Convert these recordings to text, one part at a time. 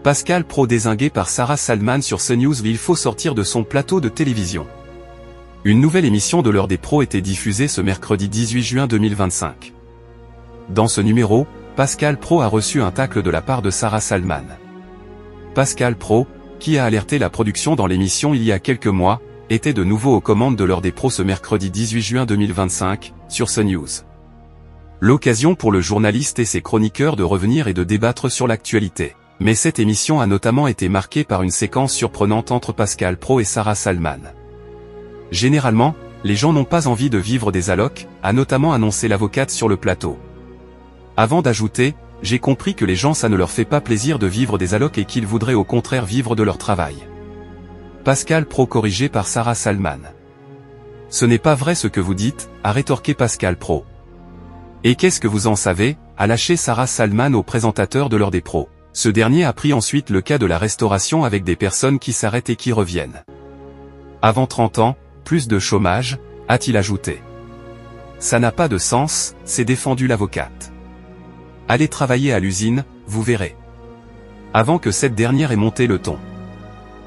Pascal Praud dézingué par Sarah Salman sur CNews. Il faut sortir de son plateau de télévision. Une nouvelle émission de l'heure des pros était diffusée ce mercredi 18 juin 2025. Dans ce numéro, Pascal Praud a reçu un tacle de la part de Sarah Salman. Pascal Praud, qui a alerté la production dans l'émission il y a quelques mois, était de nouveau aux commandes de l'heure des pros ce mercredi 18 juin 2025, sur CNews. L'occasion pour le journaliste et ses chroniqueurs de revenir et de débattre sur l'actualité. Mais cette émission a notamment été marquée par une séquence surprenante entre Pascal Praud et Sarah Salman. Généralement, les gens n'ont pas envie de vivre des allocs, a notamment annoncé l'avocate sur le plateau. Avant d'ajouter, j'ai compris que les gens ça ne leur fait pas plaisir de vivre des allocs et qu'ils voudraient au contraire vivre de leur travail. Pascal Praud corrigé par Sarah Salman. Ce n'est pas vrai ce que vous dites, a rétorqué Pascal Praud. Et qu'est-ce que vous en savez, a lâché Sarah Salman au présentateur de l'heure des pros. Ce dernier a pris ensuite le cas de la restauration avec des personnes qui s'arrêtent et qui reviennent. Avant 30 ans, plus de chômage, a-t-il ajouté. Ça n'a pas de sens, s'est défendu l'avocate. Allez travailler à l'usine, vous verrez. Avant que cette dernière ait monté le ton.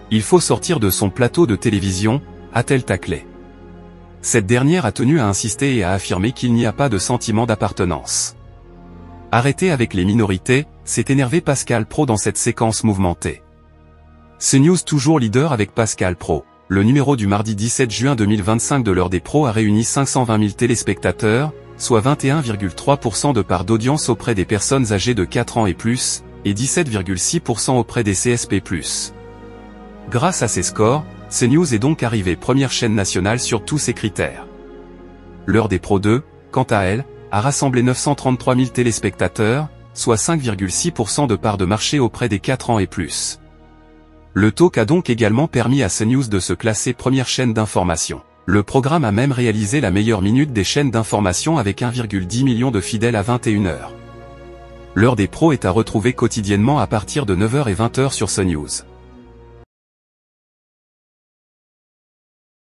Il faut sortir de son plateau de télévision, a-t-elle taclé. Cette dernière a tenu à insister et à affirmer qu'il n'y a pas de sentiment d'appartenance. Arrêtez avec les minorités, s'est énervé Pascal Praud dans cette séquence mouvementée. CNews toujours leader avec Pascal Praud. Le numéro du mardi 17 juin 2025 de l'heure des pros a réuni 520 000 téléspectateurs, soit 21,3% de part d'audience auprès des personnes âgées de 4 ans et plus, et 17,6% auprès des CSP+. Grâce à ces scores, CNews est donc arrivée première chaîne nationale sur tous ces critères. L'heure des pros 2, quant à elle, a rassemblé 933 000 téléspectateurs, soit 5,6% de part de marché auprès des 4 ans et plus. Le talk a donc également permis à CNews de se classer première chaîne d'information. Le programme a même réalisé la meilleure minute des chaînes d'information avec 1,10 million de fidèles à 21h. L'heure des pros est à retrouver quotidiennement à partir de 9h et 20h sur CNews.